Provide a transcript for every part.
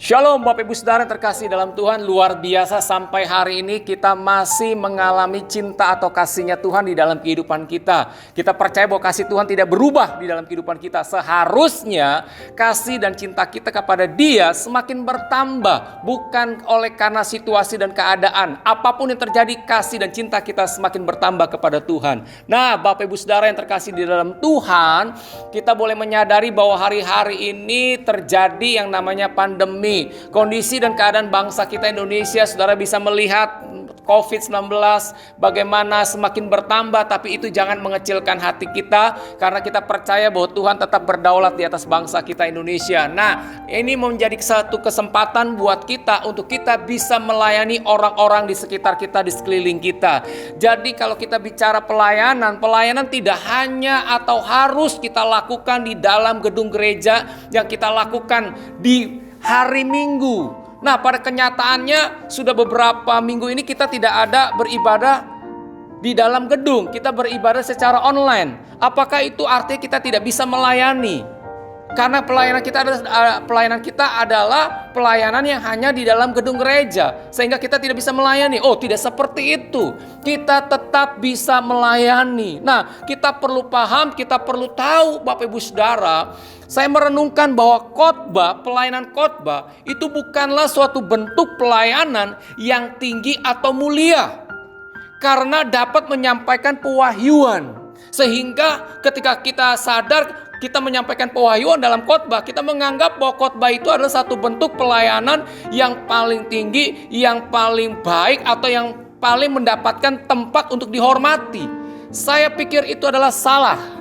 Shalom Bapak Ibu Saudara yang terkasih dalam Tuhan. Luar biasa sampai hari ini kita masih mengalami cinta atau kasihnya Tuhan di dalam kehidupan kita. Kita percaya bahwa kasih Tuhan tidak berubah di dalam kehidupan kita. Seharusnya kasih dan cinta kita kepada Dia semakin bertambah. Bukan oleh karena situasi dan keadaan. Apapun yang terjadi, kasih dan cinta kita semakin bertambah kepada Tuhan. Nah Bapak Ibu Saudara yang terkasih di dalam Tuhan, kita boleh menyadari bahwa hari-hari ini terjadi yang namanya pandemi. Kondisi dan keadaan bangsa kita Indonesia, saudara bisa melihat COVID-19 bagaimana semakin bertambah, tapi itu jangan mengecilkan hati kita karena kita percaya bahwa Tuhan tetap berdaulat di atas bangsa kita Indonesia. Nah, ini menjadi satu kesempatan buat kita untuk kita bisa melayani orang-orang di sekitar kita, di sekeliling kita. Jadi kalau kita bicara pelayanan tidak hanya atau harus kita lakukan di dalam gedung gereja yang kita lakukan di hari Minggu. Nah, pada kenyataannya sudah beberapa minggu ini kita tidak ada beribadah di dalam gedung. Kita beribadah secara online. Apakah itu artinya kita tidak bisa melayani? Karena pelayanan kita adalah pelayanan yang hanya di dalam gedung gereja, sehingga kita tidak bisa melayani. Oh, tidak seperti itu. Kita tetap bisa melayani. Nah, kita perlu paham, kita perlu tahu Bapak Ibu Saudara. Saya merenungkan bahwa pelayanan khotbah itu bukanlah suatu bentuk pelayanan yang tinggi atau mulia. Karena dapat menyampaikan pewahyuan. Sehingga ketika kita sadar kita menyampaikan pewahyuan dalam khotbah, kita menganggap bahwa khotbah itu adalah satu bentuk pelayanan yang paling tinggi, yang paling baik, atau yang paling mendapatkan tempat untuk dihormati. Saya pikir itu adalah salah.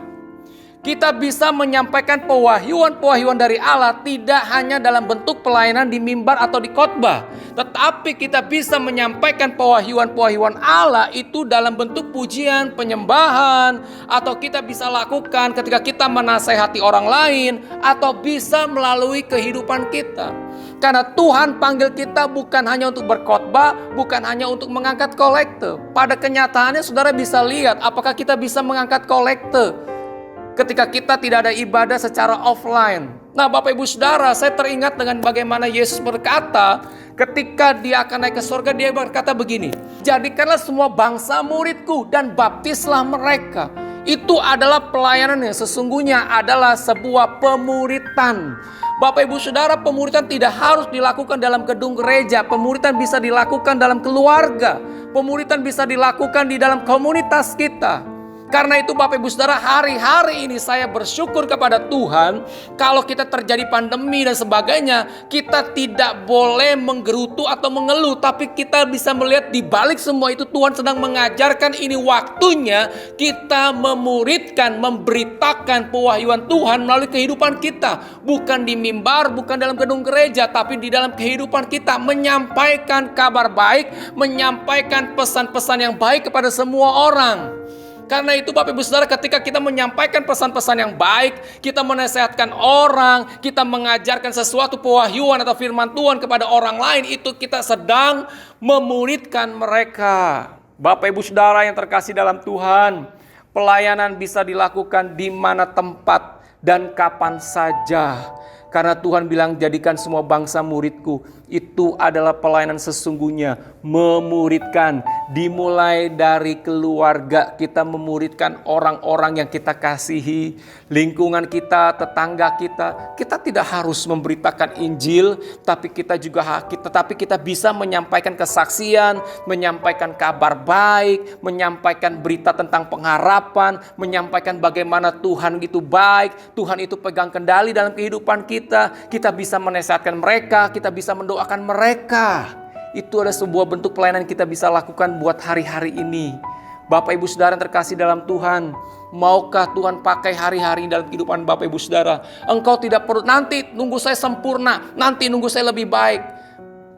Kita bisa menyampaikan pewahyuan dari Allah tidak hanya dalam bentuk pelayanan di mimbar atau di khotbah, tetapi kita bisa menyampaikan pewahyuan Allah itu dalam bentuk pujian, penyembahan, atau kita bisa lakukan ketika kita menasehati orang lain, atau bisa melalui kehidupan kita. Karena Tuhan panggil kita bukan hanya untuk berkhotbah, bukan hanya untuk mengangkat kolekte. Pada kenyataannya saudara bisa lihat apakah kita bisa mengangkat kolekte ketika kita tidak ada ibadah secara offline. Nah Bapak Ibu Saudara, saya teringat dengan bagaimana Yesus berkata ketika dia akan naik ke surga, dia berkata begini, jadikanlah semua bangsa muridku dan baptislah mereka. Itu adalah pelayanan yang sesungguhnya adalah sebuah pemuritan. Bapak Ibu Saudara, pemuritan tidak harus dilakukan dalam gedung gereja. Pemuritan bisa dilakukan dalam keluarga. Pemuritan bisa dilakukan di dalam komunitas kita. Karena itu Bapak Ibu Saudara, hari-hari ini saya bersyukur kepada Tuhan. Kalau kita terjadi pandemi dan sebagainya, kita tidak boleh menggerutu atau mengeluh. Tapi kita bisa melihat di balik semua itu Tuhan sedang mengajarkan ini waktunya kita memuridkan, memberitakan pewahyuan Tuhan melalui kehidupan kita. Bukan di mimbar, bukan dalam gedung gereja, tapi di dalam kehidupan kita. Menyampaikan kabar baik, menyampaikan pesan-pesan yang baik kepada semua orang. Karena itu Bapak Ibu Saudara, ketika kita menyampaikan pesan-pesan yang baik, kita menasehatkan orang, kita mengajarkan sesuatu pewahyuan atau firman Tuhan kepada orang lain, itu kita sedang memuridkan mereka. Bapak Ibu Saudara yang terkasih dalam Tuhan, pelayanan bisa dilakukan di mana tempat dan kapan saja. Karena Tuhan bilang jadikan semua bangsa muridku. Itu adalah pelayanan sesungguhnya. Memuridkan. Dimulai dari keluarga. Kita memuridkan orang-orang yang kita kasihi. Lingkungan kita, tetangga kita. Kita tidak harus memberitakan Injil. Tapi kita bisa menyampaikan kesaksian. Menyampaikan kabar baik. Menyampaikan berita tentang pengharapan. Menyampaikan bagaimana Tuhan itu baik. Tuhan itu pegang kendali dalam kehidupan kita. Kita bisa menasihatkan mereka, kita bisa mendoakan mereka. Itu adalah sebuah bentuk pelayanan kita bisa lakukan buat hari-hari ini. Bapak Ibu Saudara yang terkasih dalam Tuhan, maukah Tuhan pakai hari-hari dalam kehidupan Bapak Ibu Saudara? Engkau tidak perlu nanti nunggu saya sempurna, nanti nunggu saya lebih baik.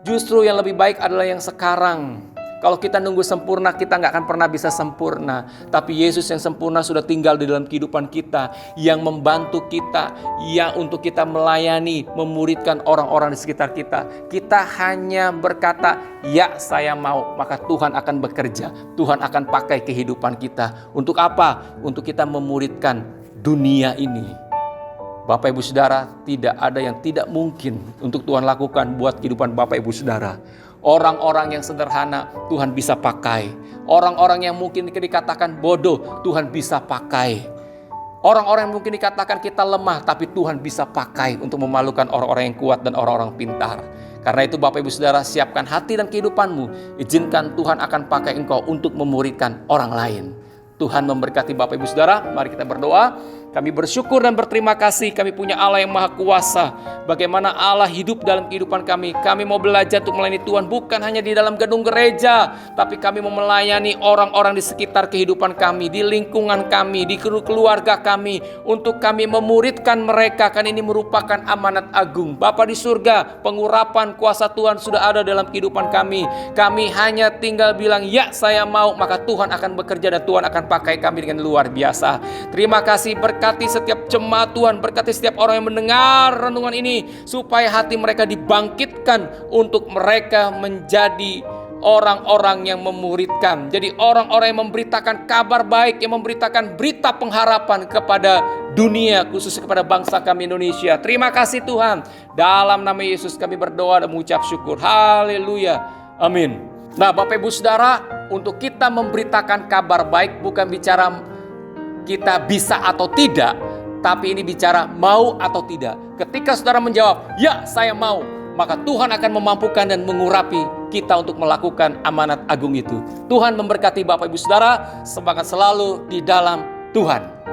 Justru yang lebih baik adalah yang sekarang. Kalau kita nunggu sempurna, kita nggak akan pernah bisa sempurna. Tapi Yesus yang sempurna sudah tinggal di dalam kehidupan kita, yang membantu kita, yang untuk kita melayani, memuridkan orang-orang di sekitar kita. Kita hanya berkata, ya saya mau, maka Tuhan akan bekerja. Tuhan akan pakai kehidupan kita. Untuk apa? Untuk kita memuridkan dunia ini. Bapak Ibu Saudara, tidak ada yang tidak mungkin untuk Tuhan lakukan buat kehidupan Bapak Ibu Saudara. Orang-orang yang sederhana Tuhan bisa pakai. Orang-orang yang mungkin dikatakan bodoh Tuhan bisa pakai. Orang-orang yang mungkin dikatakan kita lemah, tapi Tuhan bisa pakai untuk memalukan orang-orang yang kuat dan orang-orang pintar. Karena itu Bapak Ibu Saudara, siapkan hati dan kehidupanmu. Izinkan Tuhan akan pakai engkau untuk memuridkan orang lain. Tuhan memberkati Bapak Ibu Saudara. Mari kita berdoa. Kami bersyukur dan berterima kasih kami punya Allah yang Maha Kuasa. Bagaimana Allah hidup dalam kehidupan kami. Kami mau belajar untuk melayani Tuhan bukan hanya di dalam gedung gereja, tapi kami mau melayani orang-orang di sekitar kehidupan kami, di lingkungan kami, di keluarga kami, untuk kami memuridkan mereka. Kan ini merupakan amanat agung. Bapa di surga, pengurapan kuasa Tuhan sudah ada dalam kehidupan kami. Kami hanya tinggal bilang, ya saya mau, maka Tuhan akan bekerja dan Tuhan akan pakai kami dengan luar biasa. Terima kasih, berkati setiap jemaat Tuhan, berkati setiap orang yang mendengar renungan ini, supaya hati mereka dibangkitkan untuk mereka menjadi orang-orang yang memuridkan. Jadi orang-orang yang memberitakan kabar baik, yang memberitakan berita pengharapan kepada dunia, khususnya kepada bangsa kami Indonesia. Terima kasih Tuhan. Dalam nama Yesus kami berdoa dan mengucap syukur. Haleluya. Amin. Nah Bapak Ibu Saudara, untuk kita memberitakan kabar baik bukan bicara kita bisa atau tidak, tapi ini bicara mau atau tidak. Ketika saudara menjawab, ya saya mau, maka Tuhan akan memampukan dan mengurapi kita untuk melakukan amanat agung itu. Tuhan memberkati Bapak Ibu Saudara, semangat selalu di dalam Tuhan.